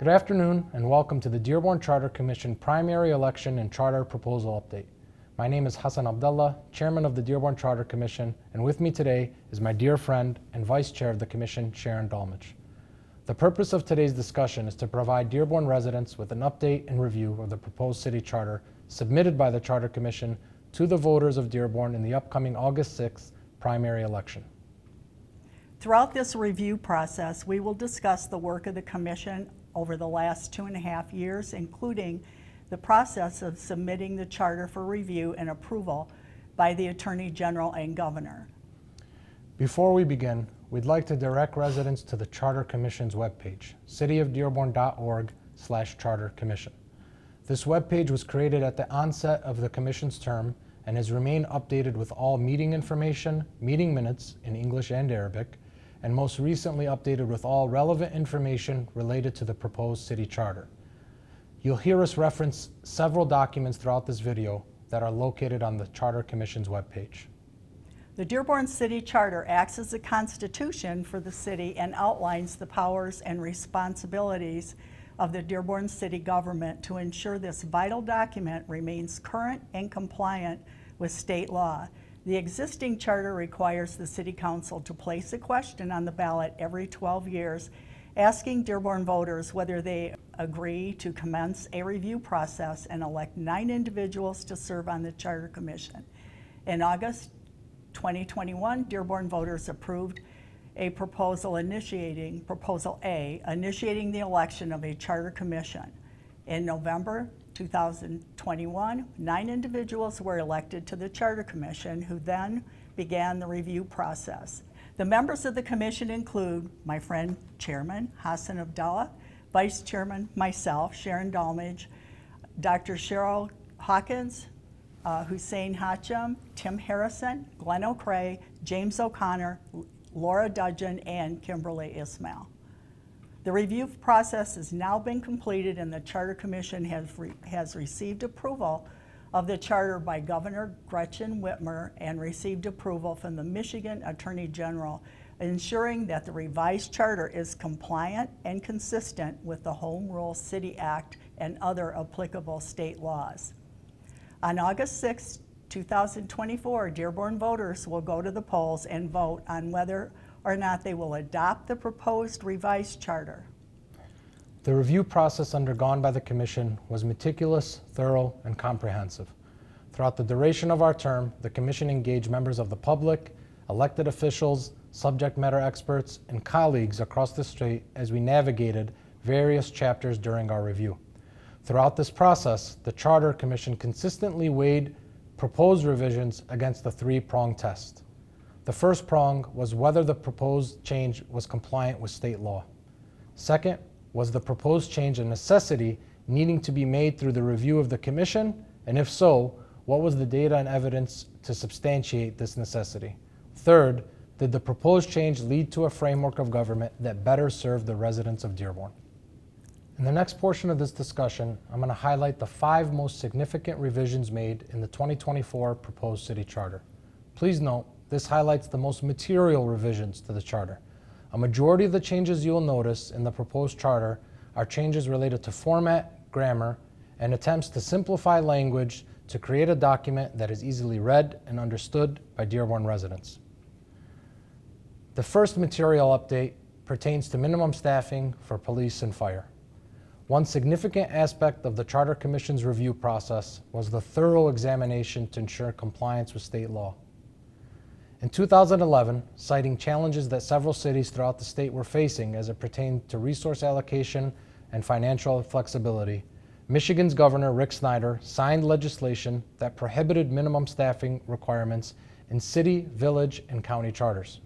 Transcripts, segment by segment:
Good afternoon and welcome to the Dearborn Charter Commission primary election and charter proposal update. My name is Hassan Abdullah, Chairman of the Dearborn Charter Commission, and with me today is my dear friend and Vice Chair of the Commission, Sharon Dolmage. The purpose of today's discussion is to provide Dearborn residents with an update and review of the proposed city charter submitted by the Charter Commission to the voters of Dearborn in the upcoming August 6th primary election. Throughout this review process, we will discuss the work of the Commission over the last 2.5 years, including the process of submitting the charter for review and approval by the Attorney General and Governor. Before we begin, we'd like to direct residents to the Charter Commission's webpage, cityofdearborn.org/Charter Commission. This webpage was created at the onset of the Commission's term and has remained updated with all meeting information, meeting minutes in English and Arabic, and most recently updated with all relevant information related to the proposed city charter. You'll hear us reference several documents throughout this video that are located on the Charter Commission's webpage. The Dearborn City Charter acts as a constitution for the city and outlines the powers and responsibilities of the Dearborn City government to ensure this vital document remains current and compliant with state law. The existing charter requires the City Council to place a question on the ballot every 12 years, asking Dearborn voters whether they agree to commence a review process and elect 9 individuals to serve on the Charter Commission. In August 2021, Dearborn voters approved a Proposal A, initiating the election of a Charter Commission. In November 2021, 9 individuals were elected to the Charter Commission, who then began the review process. The members of the commission include my friend Chairman Hassan Abdullah, Vice Chairman myself, Sharon Dolmage, Dr. Cheryl Hawkins, Hussein Hachem, Tim Harrison, Glenn O'Cray, James O'Connor, Laura Dudgeon, and Kimberly Ismail. The review process has now been completed and the Charter Commission has received approval of the charter by Governor Gretchen Whitmer and received approval from the Michigan Attorney General, ensuring that the revised charter is compliant and consistent with the Home Rule City Act and other applicable state laws. On August 6, 2024, Dearborn voters will go to the polls and vote on whether or not they will adopt the proposed revised charter. The review process undergone by the Commission was meticulous, thorough, and comprehensive. Throughout the duration of our term, the Commission engaged members of the public, elected officials, subject matter experts, and colleagues across the state as we navigated various chapters during our review. Throughout this process, the Charter Commission consistently weighed proposed revisions against the 3-prong test. The first prong was whether the proposed change was compliant with state law. Second was the proposed change a necessity needing to be made through the review of the Commission, and if so, what was the data and evidence to substantiate this necessity? Third, did the proposed change lead to a framework of government that better served the residents of Dearborn? In the next portion of this discussion, I'm going to highlight the 5 most significant revisions made in the 2024 proposed city charter. Please note, this highlights the most material revisions to the charter. A majority of the changes you will notice in the proposed charter are changes related to format, grammar, and attempts to simplify language to create a document that is easily read and understood by Dearborn residents. The first material update pertains to minimum staffing for police and fire. One significant aspect of the Charter Commission's review process was the thorough examination to ensure compliance with state law. In 2011, citing challenges that several cities throughout the state were facing as it pertained to resource allocation and financial flexibility, Michigan's Governor Rick Snyder signed legislation that prohibited minimum staffing requirements in city, village, and county charters.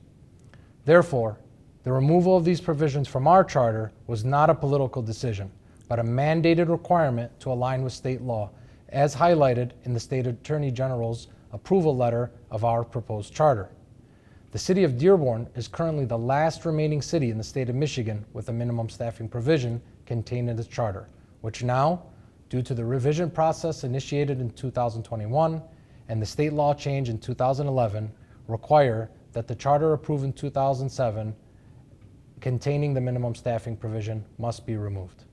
Therefore, the removal of these provisions from our charter was not a political decision, but a mandated requirement to align with state law, as highlighted in the State Attorney General's approval letter of our proposed charter. The city of Dearborn is currently the last remaining city in the state of Michigan with a minimum staffing provision contained in its charter, which now, due to the revision process initiated in 2021 and the state law change in 2011, require that the charter approved in 2007 containing the minimum staffing provision must be removed.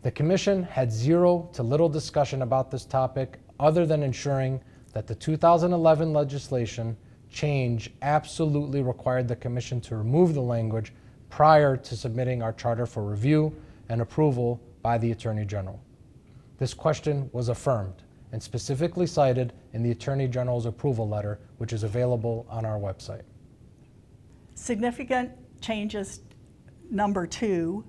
The Commission had zero to little discussion about this topic other than ensuring that the 2011 legislation change absolutely required the Commission to remove the language prior to submitting our charter for review and approval by the Attorney General. This question was affirmed and specifically cited in the Attorney General's approval letter, which is available on our website. Significant changes, number 2,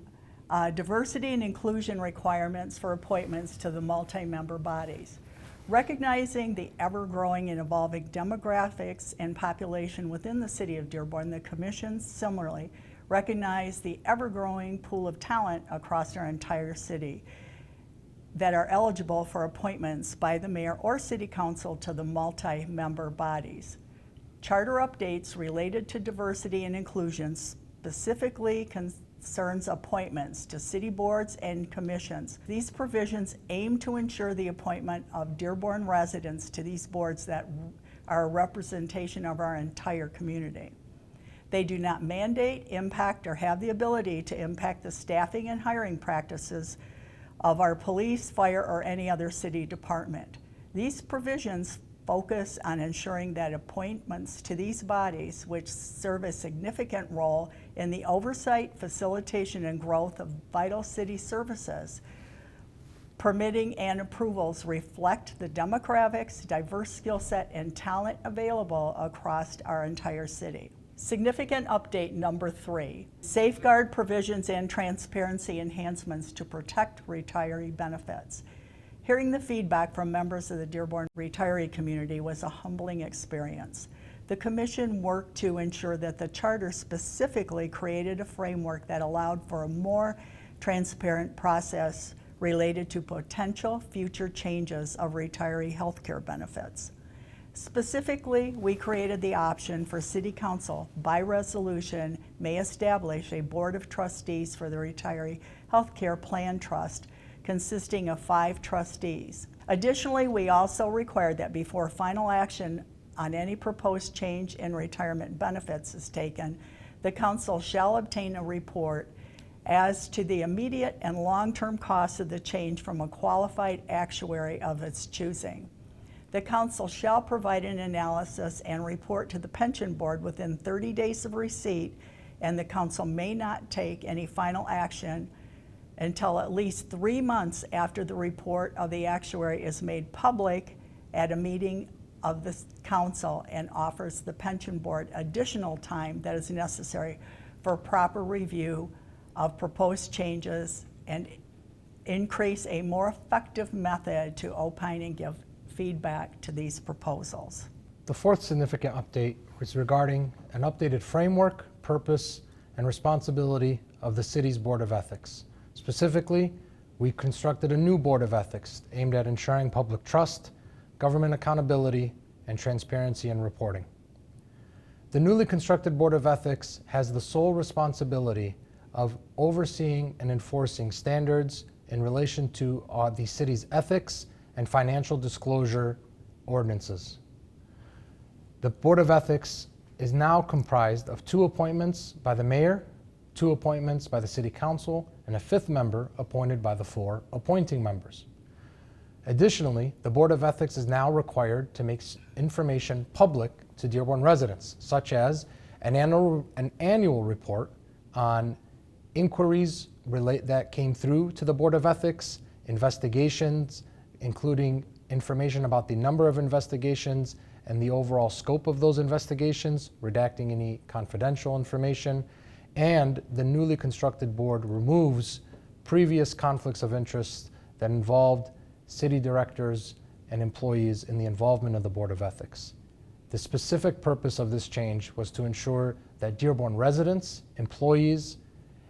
diversity and inclusion requirements for appointments to the multi-member bodies. Recognizing the ever-growing and evolving demographics and population within the city of Dearborn, the Commission similarly recognized the ever-growing pool of talent across our entire city that are eligible for appointments by the mayor or city council to the multi-member bodies. Charter updates related to diversity and inclusion specifically concerns appointments to city boards and commissions. These provisions aim to ensure the appointment of Dearborn residents to these boards that are a representation of our entire community. They do not mandate, impact, or have the ability to impact the staffing and hiring practices of our police, fire, or any other city department. These provisions focus on ensuring that appointments to these bodies, which serve a significant role in the oversight, facilitation, and growth of vital city services, permitting and approvals reflect the demographics, diverse skill set, and talent available across our entire city. Significant update number 3, safeguard provisions and transparency enhancements to protect retiree benefits. Hearing the feedback from members of the Dearborn retiree community was a humbling experience. The Commission worked to ensure that the charter specifically created a framework that allowed for a more transparent process related to potential future changes of retiree health care benefits. Specifically, we created the option for City Council, by resolution, may establish a Board of Trustees for the Retiree Health Care Plan Trust consisting of 5 trustees. Additionally, we also required that before final action on any proposed change in retirement benefits is taken, the Council shall obtain a report as to the immediate and long-term costs of the change from a qualified actuary of its choosing. The Council shall provide an analysis and report to the Pension Board within 30 days of receipt, and the Council may not take any final action until at least 3 months after the report of the actuary is made public at a meeting of the Council and offers the Pension Board additional time that is necessary for proper review of proposed changes and increase a more effective method to opine and give feedback to these proposals. The 4th significant update is regarding an updated framework, purpose, and responsibility of the city's Board of Ethics. Specifically, we constructed a new Board of Ethics aimed at ensuring public trust, government accountability, and transparency in reporting. The newly constructed Board of Ethics has the sole responsibility of overseeing and enforcing standards in relation to the city's ethics and financial disclosure ordinances. The Board of Ethics is now comprised of 2 appointments by the mayor, 2 appointments by the city council, and a 5th member appointed by the 4 appointing members. Additionally, the Board of Ethics is now required to make information public to Dearborn residents, such as an annual report on inquiries that came through to the Board of Ethics, investigations, including information about the number of investigations and the overall scope of those investigations, redacting any confidential information, and the newly constructed board removes previous conflicts of interest that involved city directors and employees in the involvement of the Board of Ethics. The specific purpose of this change was to ensure that Dearborn residents, employees,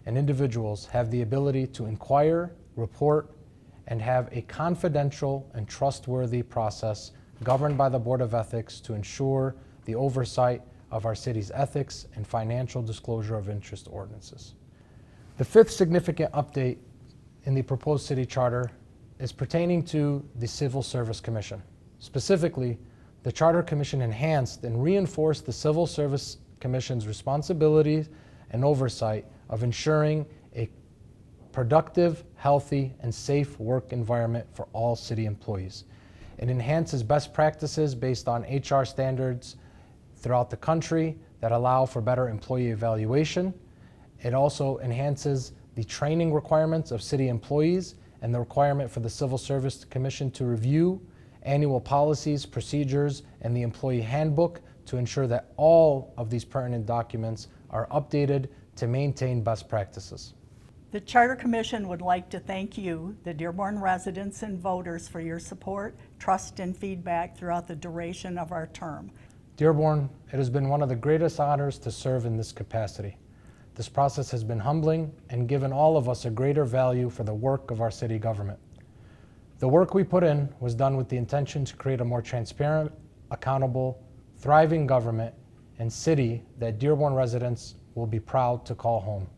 and individuals have the ability to inquire, report, and have a confidential and trustworthy process governed by the Board of Ethics to ensure the oversight of our city's ethics and financial disclosure of interest ordinances. The 5th significant update in the proposed city charter is pertaining to the Civil Service Commission. Specifically, the Charter Commission enhanced and reinforced the Civil Service Commission's responsibilities and oversight of ensuring a productive, healthy, and safe work environment for all city employees. It enhances best practices based on HR standards throughout the country that allow for better employee evaluation. It also enhances the training requirements of city employees and the requirement for the Civil Service Commission to review annual policies, procedures, and the employee handbook to ensure that all of these pertinent documents are updated to maintain best practices. The Charter Commission would like to thank you, the Dearborn residents and voters, for your support, trust, and feedback throughout the duration of our term. Dearborn, it has been one of the greatest honors to serve in this capacity. This process has been humbling and given all of us a greater value for the work of our city government. The work we put in was done with the intention to create a more transparent, accountable, thriving government and city that Dearborn residents will be proud to call home.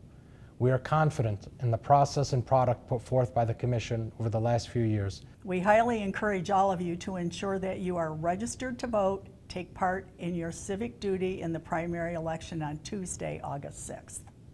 We are confident in the process and product put forth by the Commission over the last few years. We highly encourage all of you to ensure that you are registered to vote, take part in your civic duty in the primary election on Tuesday, August 6th.